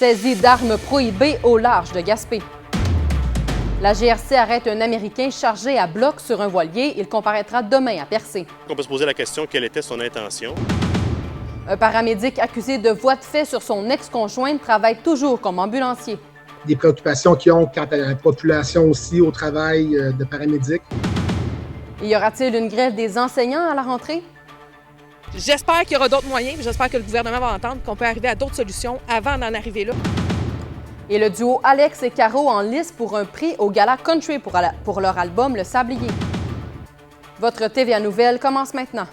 Saisie d'armes prohibées au large de Gaspé. La GRC arrête un Américain chargé à bloc sur un voilier. Il comparaîtra demain à Percé. On peut se poser la question, quelle était son intention? Un paramédic accusé de voies de fait sur son ex-conjointe travaille toujours comme ambulancier. Des préoccupations qu'ils ont quant à la population aussi au travail de paramédic. Y aura-t-il une grève des enseignants à la rentrée? J'espère qu'il y aura d'autres moyens, j'espère que le gouvernement va entendre qu'on peut arriver à d'autres solutions avant d'en arriver là. Et le duo Alex et Caro en lice pour un prix au Gala Country pour leur album Le Sablier. Votre TVA Nouvelle commence maintenant.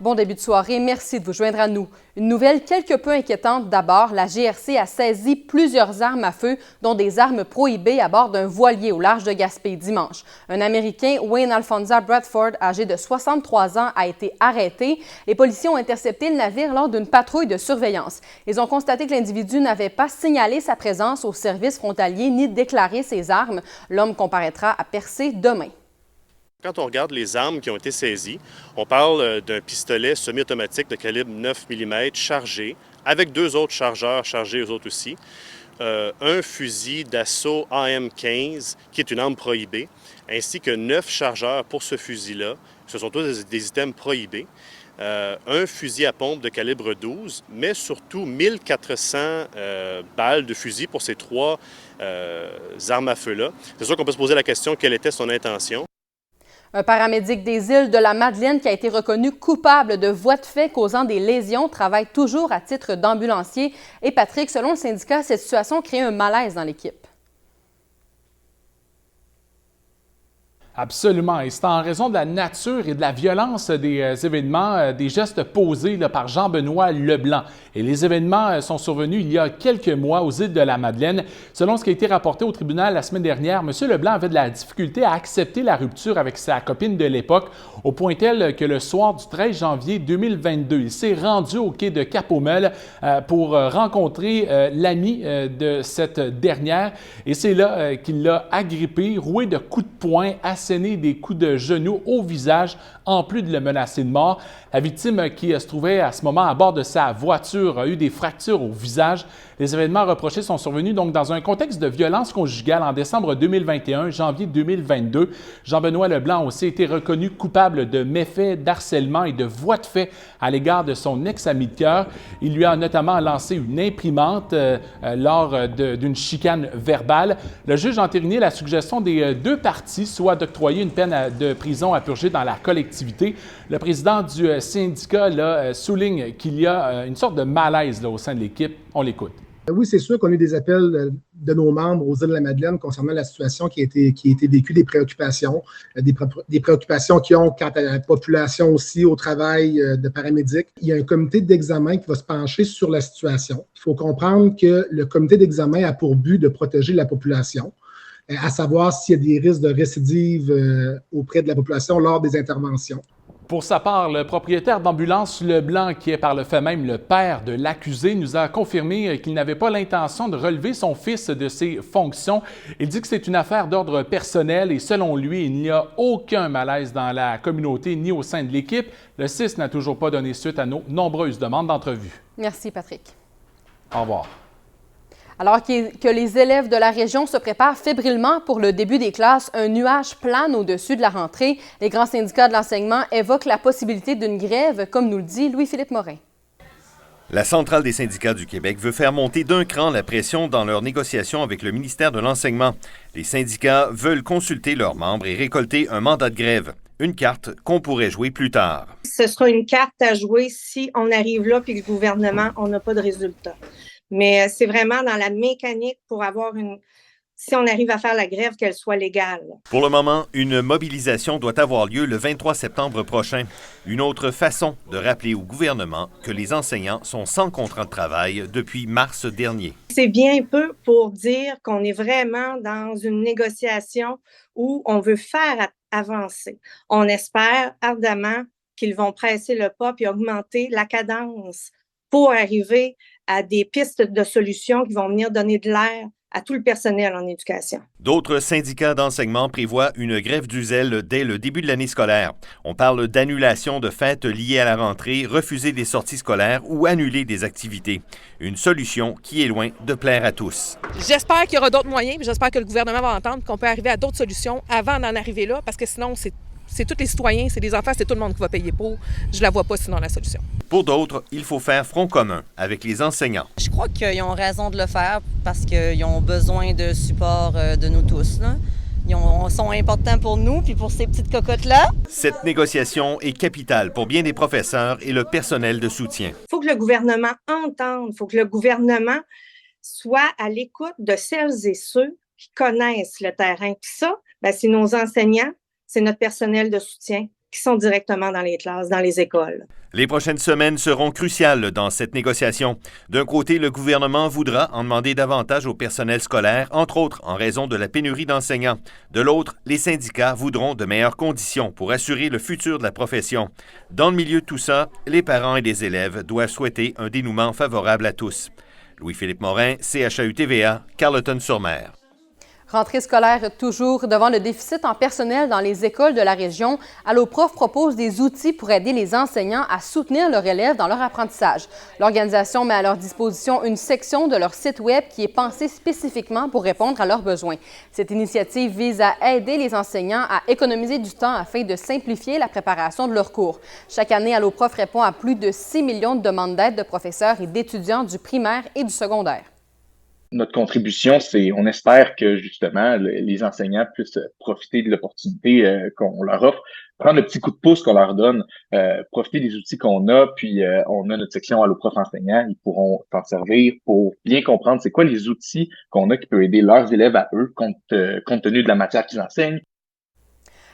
Bon début de soirée, merci de vous joindre à nous. Une nouvelle quelque peu inquiétante d'abord, la GRC a saisi plusieurs armes à feu, dont des armes prohibées à bord d'un voilier au large de Gaspé dimanche. Un Américain, Wayne Alfonso Bradford, âgé de 63 ans, a été arrêté. Les policiers ont intercepté le navire lors d'une patrouille de surveillance. Ils ont constaté que l'individu n'avait pas signalé sa présence au service frontalier ni déclaré ses armes. L'homme comparaîtra à Percé demain. Quand on regarde les armes qui ont été saisies, on parle d'un pistolet semi-automatique de calibre 9 mm chargé, avec 2 autres chargeurs chargés eux autres aussi, un fusil d'assaut AM-15 qui est une arme prohibée, ainsi que 9 chargeurs pour ce fusil-là. Ce sont tous des items prohibés. Un fusil à pompe de calibre 12, mais surtout 1400 balles de fusil pour ces 3 armes à feu-là. C'est sûr qu'on peut se poser la question, quelle était son intention? Un paramédic des îles de la Madeleine qui a été reconnu coupable de voies de fait causant des lésions travaille toujours à titre d'ambulancier. Et Patrick, selon le syndicat, cette situation crée un malaise dans l'équipe. Absolument. Et c'est en raison de la nature et de la violence des événements, des gestes posés par Jean-Benoît Leblanc. Et les événements sont survenus il y a quelques mois aux îles de la Madeleine. Selon ce qui a été rapporté au tribunal la semaine dernière, M. Leblanc avait de la difficulté à accepter la rupture avec sa copine de l'époque, au point tel que le soir du 13 janvier 2022, il s'est rendu au quai de Cap-aux-Meules pour rencontrer l'ami de cette dernière. Et c'est là qu'il l'a agrippé, roué de coups de poing, asséné des coups de genoux au visage, en plus de le menacer de mort. La victime, qui se trouvait à ce moment à bord de sa voiture, a eu des fractures au visage. Les événements reprochés sont survenus donc dans un contexte de violence conjugale en décembre 2021, janvier 2022. Jean-Benoît Leblanc a aussi été reconnu coupable de méfaits, d'harcèlement et de voies de fait à l'égard de son ex-ami de cœur. Il lui a notamment lancé une imprimante lors d'une chicane verbale. Le juge a entériné la suggestion des 2 parties, soit d'octroyer une peine de prison à purger dans la collectivité. Le président du syndicat souligne qu'il y a une sorte de malaise au sein de l'équipe. On l'écoute. Oui, c'est sûr qu'on a eu des appels de nos membres aux îles de la Madeleine concernant la situation qui a été vécue, des préoccupations qu'ils ont quant à la population aussi au travail de paramédic. Il y a un comité d'examen qui va se pencher sur la situation. Il faut comprendre que le comité d'examen a pour but de protéger la population, à savoir s'il y a des risques de récidive auprès de la population lors des interventions. Pour sa part, le propriétaire d'ambulance Leblanc, qui est par le fait même le père de l'accusé, nous a confirmé qu'il n'avait pas l'intention de relever son fils de ses fonctions. Il dit que c'est une affaire d'ordre personnel et selon lui, il n'y a aucun malaise dans la communauté ni au sein de l'équipe. Le CIS n'a toujours pas donné suite à nos nombreuses demandes d'entrevue. Merci, Patrick. Au revoir. Alors que les élèves de la région se préparent fébrilement pour le début des classes, un nuage plane au-dessus de la rentrée. Les grands syndicats de l'enseignement évoquent la possibilité d'une grève, comme nous le dit Louis-Philippe Morin. La Centrale des syndicats du Québec veut faire monter d'un cran la pression dans leurs négociations avec le ministère de l'Enseignement. Les syndicats veulent consulter leurs membres et récolter un mandat de grève. Une carte qu'on pourrait jouer plus tard. Ce sera une carte à jouer si on arrive là puis le gouvernement, on n'a pas de résultat. Mais c'est vraiment dans la mécanique pour avoir si on arrive à faire la grève, qu'elle soit légale. Pour le moment, une mobilisation doit avoir lieu le 23 septembre prochain. Une autre façon de rappeler au gouvernement que les enseignants sont sans contrat de travail depuis mars dernier. C'est bien peu pour dire qu'on est vraiment dans une négociation où on veut faire avancer. On espère ardemment qu'ils vont presser le pas et augmenter la cadence pour arriver à des pistes de solutions qui vont venir donner de l'air à tout le personnel en éducation. D'autres syndicats d'enseignement prévoient une grève du zèle dès le début de l'année scolaire. On parle d'annulation de fêtes liées à la rentrée, refuser des sorties scolaires ou annuler des activités. Une solution qui est loin de plaire à tous. J'espère qu'il y aura d'autres moyens, puis j'espère que le gouvernement va entendre qu'on peut arriver à d'autres solutions avant d'en arriver là, parce que sinon, c'est tous les citoyens, c'est les enfants, c'est tout le monde qui va payer pour. Je la vois pas sinon la solution. Pour d'autres, il faut faire front commun avec les enseignants. Je crois qu'ils ont raison de le faire parce qu'ils ont besoin de support de nous tous, là. Ils sont importants pour nous puis pour ces petites cocottes-là. Cette négociation est capitale pour bien des professeurs et le personnel de soutien. Il faut que le gouvernement entende, il faut que le gouvernement soit à l'écoute de celles et ceux qui connaissent le terrain. Puis ça, c'est nos enseignants, c'est notre personnel de soutien qui sont directement dans les classes, dans les écoles. Les prochaines semaines seront cruciales dans cette négociation. D'un côté, le gouvernement voudra en demander davantage au personnel scolaire, entre autres en raison de la pénurie d'enseignants. De l'autre, les syndicats voudront de meilleures conditions pour assurer le futur de la profession. Dans le milieu de tout ça, les parents et les élèves doivent souhaiter un dénouement favorable à tous. Louis-Philippe Morin, CHAU-TVA, Carleton-sur-Mer. Rentrée scolaire toujours devant le déficit en personnel dans les écoles de la région, Alloprof propose des outils pour aider les enseignants à soutenir leurs élèves dans leur apprentissage. L'organisation met à leur disposition une section de leur site web qui est pensée spécifiquement pour répondre à leurs besoins. Cette initiative vise à aider les enseignants à économiser du temps afin de simplifier la préparation de leurs cours. Chaque année, Alloprof répond à plus de 6 millions de demandes d'aide de professeurs et d'étudiants du primaire et du secondaire. Notre contribution, c'est, on espère que justement les enseignants puissent profiter de l'opportunité qu'on leur offre, prendre le petit coup de pouce qu'on leur donne, profiter des outils qu'on a, puis on a notre section Alloprof enseignants, ils pourront s'en servir pour bien comprendre c'est quoi les outils qu'on a qui peuvent aider leurs élèves à eux compte tenu de la matière qu'ils enseignent.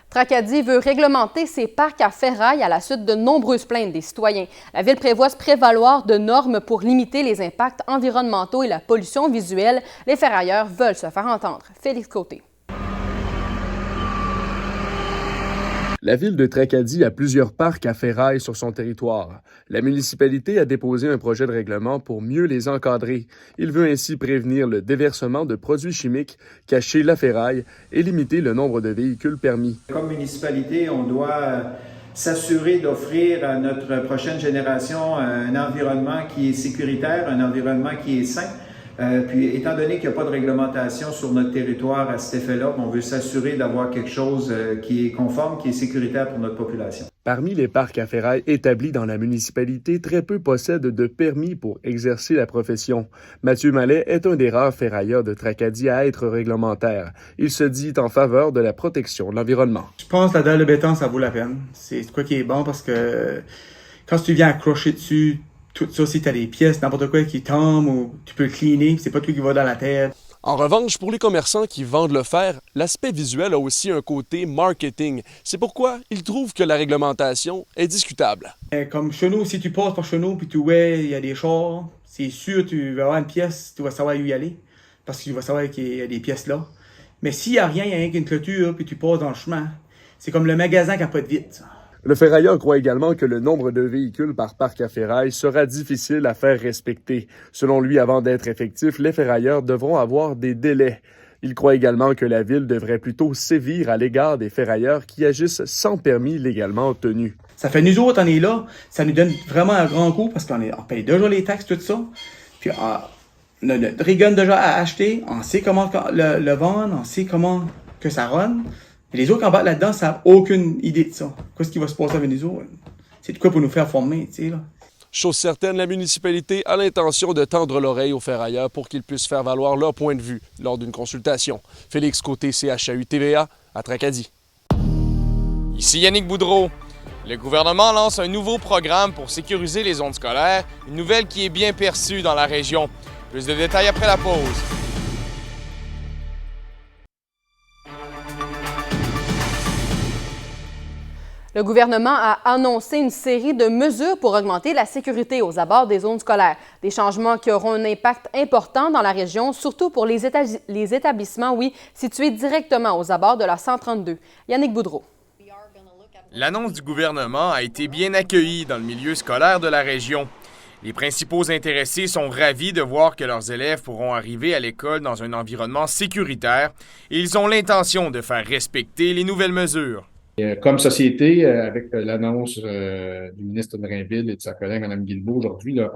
Tracadie veut réglementer ses parcs à ferraille à la suite de nombreuses plaintes des citoyens. La Ville prévoit se prévaloir de normes pour limiter les impacts environnementaux et la pollution visuelle. Les ferrailleurs veulent se faire entendre. Félix Côté. La ville de Tracadie a plusieurs parcs à ferraille sur son territoire. La municipalité a déposé un projet de règlement pour mieux les encadrer. Il veut ainsi prévenir le déversement de produits chimiques, cacher la ferraille et limiter le nombre de véhicules permis. Comme municipalité, on doit s'assurer d'offrir à notre prochaine génération un environnement qui est sécuritaire, un environnement qui est sain. Puis, étant donné qu'il n'y a pas de réglementation sur notre territoire à cet effet-là, on veut s'assurer d'avoir quelque chose qui est conforme, qui est sécuritaire pour notre population. Parmi les parcs à ferraille établis dans la municipalité, très peu possèdent de permis pour exercer la profession. Mathieu Mallet est un des rares ferrailleurs de Tracadie à être réglementaire. Il se dit en faveur de la protection de l'environnement. Je pense que la dalle de béton, ça vaut la peine. C'est quoi qui est bon parce que quand tu viens accrocher dessus, tout ça, si tu as des pièces, n'importe quoi qui tombe ou tu peux le cleaner, c'est pas tout qui va dans la tête. En revanche, pour les commerçants qui vendent le fer, l'aspect visuel a aussi un côté marketing. C'est pourquoi ils trouvent que la réglementation est discutable. Comme chez nous, si tu passes par chez nous puis tu vois, il y a des chars, c'est sûr tu vas avoir une pièce, tu vas savoir où y aller parce que tu vas savoir qu'il y a des pièces là. Mais s'il n'y a rien, il y a rien qu'une clôture puis tu passes dans le chemin, c'est comme le magasin qui n'a pas de vitre. Le ferrailleur croit également que le nombre de véhicules par parc à ferraille sera difficile à faire respecter. Selon lui, avant d'être effectif, les ferrailleurs devront avoir des délais. Il croit également que la Ville devrait plutôt sévir à l'égard des ferrailleurs qui agissent sans permis légalement obtenu. Ça fait nous autres, on est là, ça nous donne vraiment un grand coup parce qu'on paye déjà les taxes, tout ça. Puis on a notre rigon déjà à acheter, on sait comment le vendre, on sait comment que ça run. Et les autres qui embarquent là-dedans, ça n'a aucune idée de ça. Qu'est-ce qui va se passer avec nous autres? C'est de quoi pour nous faire former, tu sais, là. Chose certaine, la municipalité a l'intention de tendre l'oreille aux ferrailleurs pour qu'ils puissent faire valoir leur point de vue lors d'une consultation. Félix Côté, CHAU-TVA, à Tracadie. Ici Yannick Boudreau. Le gouvernement lance un nouveau programme pour sécuriser les zones scolaires, une nouvelle qui est bien perçue dans la région. Plus de détails après la pause. Le gouvernement a annoncé une série de mesures pour augmenter la sécurité aux abords des zones scolaires. Des changements qui auront un impact important dans la région, surtout pour les établissements, situés directement aux abords de la 132. Yannick Boudreau. L'annonce du gouvernement a été bien accueillie dans le milieu scolaire de la région. Les principaux intéressés sont ravis de voir que leurs élèves pourront arriver à l'école dans un environnement sécuritaire et ils ont l'intention de faire respecter les nouvelles mesures. Comme société, avec l'annonce du ministre de Drainville et de sa collègue Mme Guilbeault aujourd'hui, là,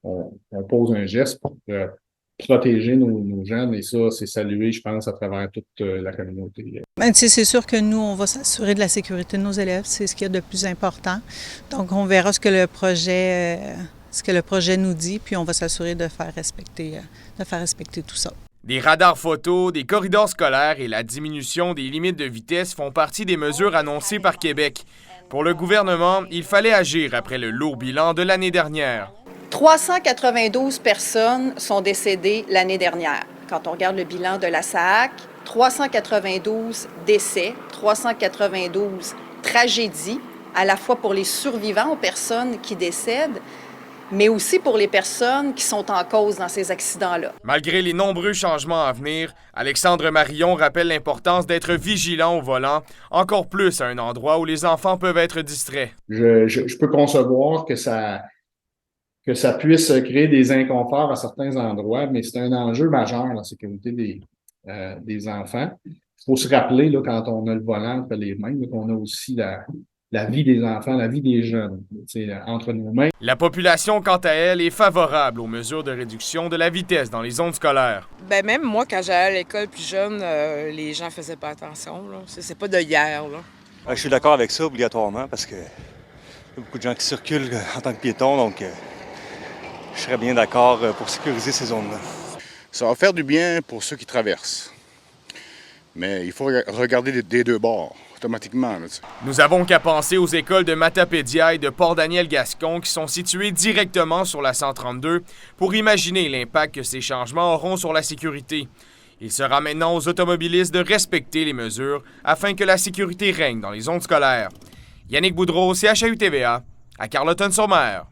on pose un geste pour protéger nos jeunes et ça, c'est salué, je pense, à travers toute la communauté. Ben, c'est sûr que nous, on va s'assurer de la sécurité de nos élèves, c'est ce qu'il y a de plus important. Donc, on verra ce que le projet nous dit, puis on va s'assurer de faire respecter tout ça. Des radars photos, des corridors scolaires et la diminution des limites de vitesse font partie des mesures annoncées par Québec. Pour le gouvernement, il fallait agir après le lourd bilan de l'année dernière. 392 personnes sont décédées l'année dernière. Quand on regarde le bilan de la SAAC, 392 décès, 392 tragédies, à la fois pour les survivants aux personnes qui décèdent, mais aussi pour les personnes qui sont en cause dans ces accidents-là. Malgré les nombreux changements à venir, Alexandre Marillon rappelle l'importance d'être vigilant au volant, encore plus à un endroit où les enfants peuvent être distraits. Je peux concevoir que ça puisse créer des inconforts à certains endroits, mais c'est un enjeu majeur, la sécurité des enfants. Il faut se rappeler, là, quand on a le volant entre les mains, qu'on a aussi la vie des enfants, la vie des jeunes, entre nos mains. La population, quant à elle, est favorable aux mesures de réduction de la vitesse dans les zones scolaires. Ben même moi, quand j'allais à l'école plus jeune, les gens faisaient pas attention. C'est pas de hier. Là. Je suis d'accord avec ça, obligatoirement, parce que y a beaucoup de gens qui circulent en tant que piétons, donc je serais bien d'accord pour sécuriser ces zones-là. Ça va faire du bien pour ceux qui traversent. Mais il faut regarder des deux bords, automatiquement. Là, nous avons qu'à penser aux écoles de Matapédia et de Port-Daniel-Gascon qui sont situées directement sur la 132 pour imaginer l'impact que ces changements auront sur la sécurité. Il sera maintenant aux automobilistes de respecter les mesures afin que la sécurité règne dans les zones scolaires. Yannick Boudreau, CHAU-TVA, à Carleton-sur-Mer.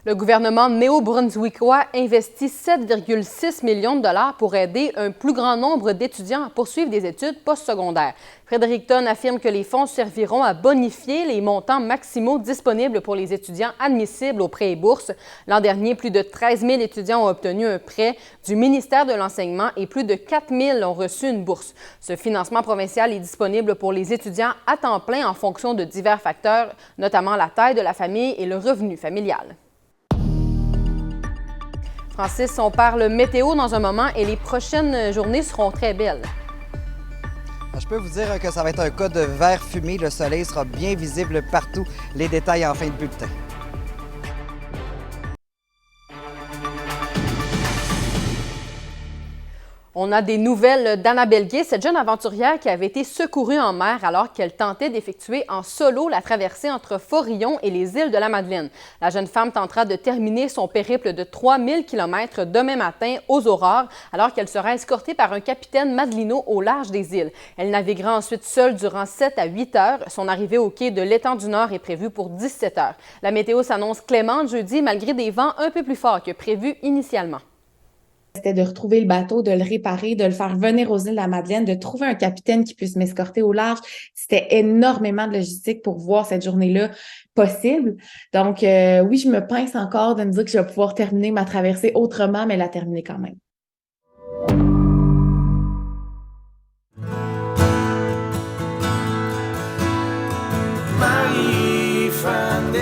Le gouvernement néo-brunswickois investit 7,6 millions de dollars pour aider un plus grand nombre d'étudiants à poursuivre des études postsecondaires. Fredericton affirme que les fonds serviront à bonifier les montants maximaux disponibles pour les étudiants admissibles aux prêts et bourses. L'an dernier, plus de 13 000 étudiants ont obtenu un prêt du ministère de l'Enseignement et plus de 4 000 ont reçu une bourse. Ce financement provincial est disponible pour les étudiants à temps plein en fonction de divers facteurs, notamment la taille de la famille et le revenu familial. Francis, on parle météo dans un moment et les prochaines journées seront très belles. Je peux vous dire que ça va être un cas de vert fumé. Le soleil sera bien visible partout. Les détails en fin de bulletin. On a des nouvelles d'Annabelle Gay, cette jeune aventurière qui avait été secourue en mer alors qu'elle tentait d'effectuer en solo la traversée entre Forillon et les îles de la Madeleine. La jeune femme tentera de terminer son périple de 3000 km demain matin aux aurores alors qu'elle sera escortée par un capitaine Madelino au large des îles. Elle naviguera ensuite seule durant 7 à 8 heures. Son arrivée au quai de l'Étang du Nord est prévue pour 17 heures. La météo s'annonce clémente jeudi malgré des vents un peu plus forts que prévu initialement. C'était de retrouver le bateau, de le réparer, de le faire venir aux îles de la Madeleine, de trouver un capitaine qui puisse m'escorter au large. C'était énormément de logistique pour voir cette journée-là possible. Donc, oui, je me pince encore de me dire que je vais pouvoir terminer ma traversée autrement, mais la terminer quand même. Marie-Fandé.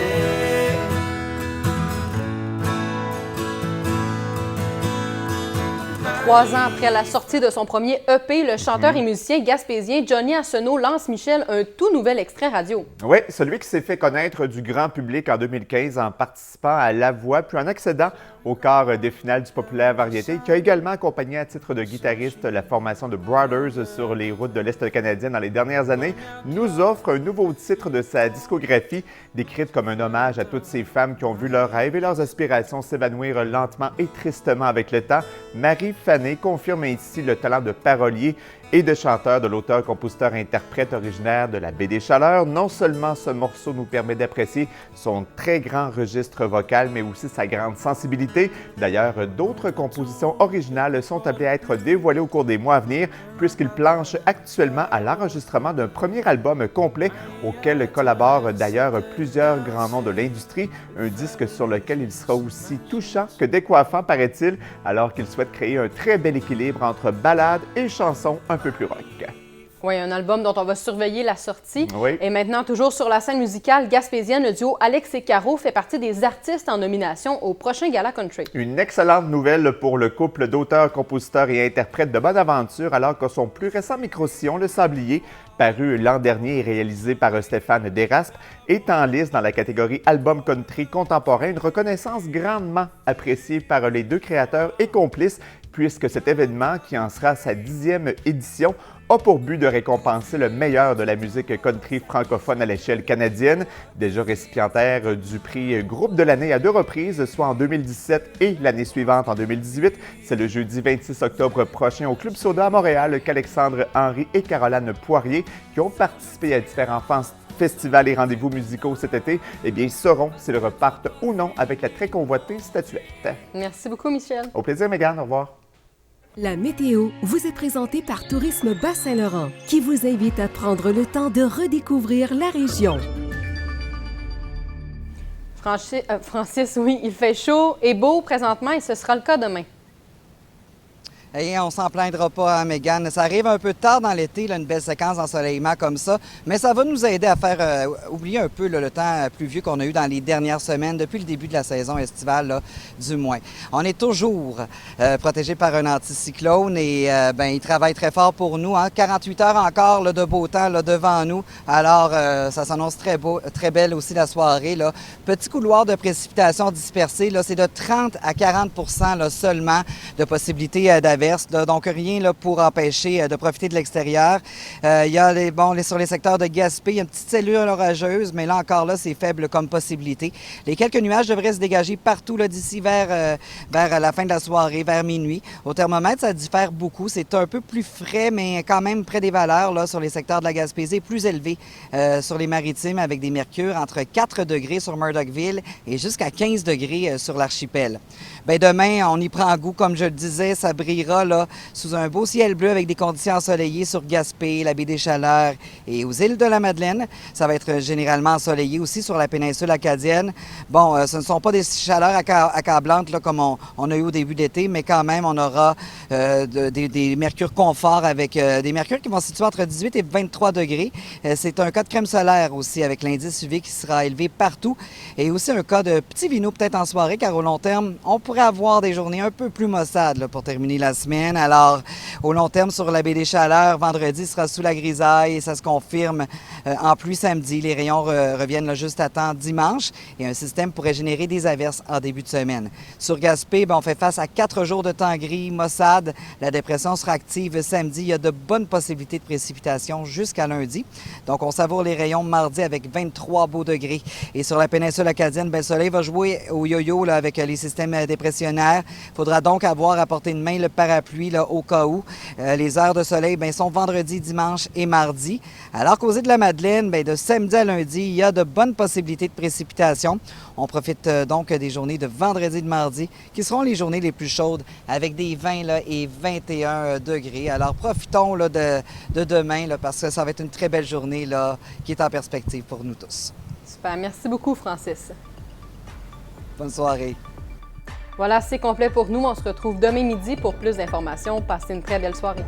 3 ans après la sortie de son premier EP, le chanteur et musicien gaspésien Johnny Arsenault lance, Michel, un tout nouvel extrait radio. Oui, celui qui s'est fait connaître du grand public en 2015 en participant à La Voix, puis en accédant au quart des finales du Populaire Variété, qui a également accompagné à titre de guitariste la formation de Brothers sur les routes de l'Est canadien dans les dernières années, nous offre un nouveau titre de sa discographie, décrite comme un hommage à toutes ces femmes qui ont vu leurs rêves et leurs aspirations s'évanouir lentement et tristement avec le temps. Marie-Fandé confirme ainsi le talent de parolier et de chanteur de l'auteur-compositeur-interprète originaire de la Baie des Chaleurs. Non seulement ce morceau nous permet d'apprécier son très grand registre vocal, mais aussi sa grande sensibilité. D'ailleurs, d'autres compositions originales sont appelées à être dévoilées au cours des mois à venir, puisqu'il planche actuellement à l'enregistrement d'un premier album complet auquel collaborent d'ailleurs plusieurs grands noms de l'industrie. Un disque sur lequel il sera aussi touchant que décoiffant, paraît-il, alors qu'il souhaite créer un très bel équilibre entre ballades et chansons un peu plus rock. Oui, un album dont on va surveiller la sortie. Oui. Et maintenant, toujours sur la scène musicale gaspésienne, le duo Alex et Caro fait partie des artistes en nomination au prochain Gala Country. Une excellente nouvelle pour le couple d'auteurs, compositeurs et interprètes de Bonaventure, alors que son plus récent micro-sillon, Le Sablier, paru l'an dernier et réalisé par Stéphane Desraspes, est en lice dans la catégorie Album Country contemporain, une reconnaissance grandement appréciée par les deux créateurs et complices, puisque cet événement, qui en sera sa 10e édition, a pour but de récompenser le meilleur de la musique country francophone à l'échelle canadienne, déjà récipiendaire du prix Groupe de l'année à 2 reprises, soit en 2017 et l'année suivante en 2018. C'est le jeudi 26 octobre prochain au Club Soda à Montréal qu'Alexandre Henry et Caroline Poirier, qui ont participé à différents festivals et rendez-vous musicaux cet été, eh bien, sauront s'ils repartent ou non avec la très convoitée statuette. Merci beaucoup, Michel. Au plaisir, Mégane. Au revoir. La météo vous est présentée par Tourisme Bas-Saint-Laurent, qui vous invite à prendre le temps de redécouvrir la région. Francis, oui, il fait chaud et beau présentement et ce sera le cas demain. Et on s'en plaindra pas, hein, Mégane. Ça arrive un peu tard dans l'été, une belle séquence d'ensoleillement comme ça, mais ça va nous aider à faire oublier un peu le temps pluvieux qu'on a eu dans les dernières semaines, depuis le début de la saison estivale, là, du moins. On est toujours protégé par un anticyclone et il travaille très fort pour nous. Hein. 48 heures encore là, de beau temps là, devant nous. Alors, ça s'annonce très beau, très belle aussi la soirée. Là. Petit couloir de précipitations dispersées, là, c'est de 30 à 40 là, seulement de possibilités d'averse. Donc, rien là, pour empêcher de profiter de l'extérieur. Il y a sur les secteurs de Gaspé, il y a une petite cellule orageuse, mais là encore, là, c'est faible comme possibilité. Les quelques nuages devraient se dégager partout là, d'ici vers la fin de la soirée, vers minuit. Au thermomètre, ça diffère beaucoup. C'est un peu plus frais, mais quand même près des valeurs là, sur les secteurs de la Gaspésie, plus élevés sur les maritimes, avec des mercures entre 4 degrés sur Murdochville et jusqu'à 15 degrés sur l'archipel. Bien, demain, on y prend goût, comme je le disais, ça brillera là, sous un beau ciel bleu avec des conditions ensoleillées sur Gaspé, la baie des Chaleurs et aux îles de la Madeleine. Ça va être généralement ensoleillé aussi sur la péninsule acadienne. Bon, ce ne sont pas des chaleurs accablantes là, comme on a eu au début d'été, mais quand même, on aura des mercures confort avec des mercures qui vont se situer entre 18 et 23 degrés. C'est un cas de crème solaire aussi avec l'indice UV qui sera élevé partout et aussi un cas de petit vino peut-être en soirée, car au long terme, on pourrait avoir des journées un peu plus maussades là, pour terminer la semaine. Alors, au long terme, sur la baie des Chaleurs, vendredi sera sous la grisaille et ça se confirme en pluie samedi. Les rayons reviennent là, juste à temps dimanche et un système pourrait générer des averses en début de semaine. Sur Gaspé, on fait face à 4 jours de temps gris, maussade. La dépression sera active samedi. Il y a de bonnes possibilités de précipitations jusqu'à lundi. Donc, on savoure les rayons mardi avec 23 beaux degrés. Et sur la péninsule acadienne, le soleil va jouer au yo-yo là, avec les systèmes dépressionnaires. Il faudra donc avoir à portée de main le parapluie là, au cas où. Les heures de soleil sont vendredi, dimanche et mardi. Alors qu'aux îles de la Madeleine, de samedi à lundi, il y a de bonnes possibilités de précipitations. On profite donc des journées de vendredi et de mardi qui seront les journées les plus chaudes avec des 20 là, et 21 degrés. Alors profitons là, de demain là, parce que ça va être une très belle journée là, qui est en perspective pour nous tous. Super. Merci beaucoup, Francis. Bonne soirée. Voilà, c'est complet pour nous. On se retrouve demain midi pour plus d'informations. Passez une très belle soirée.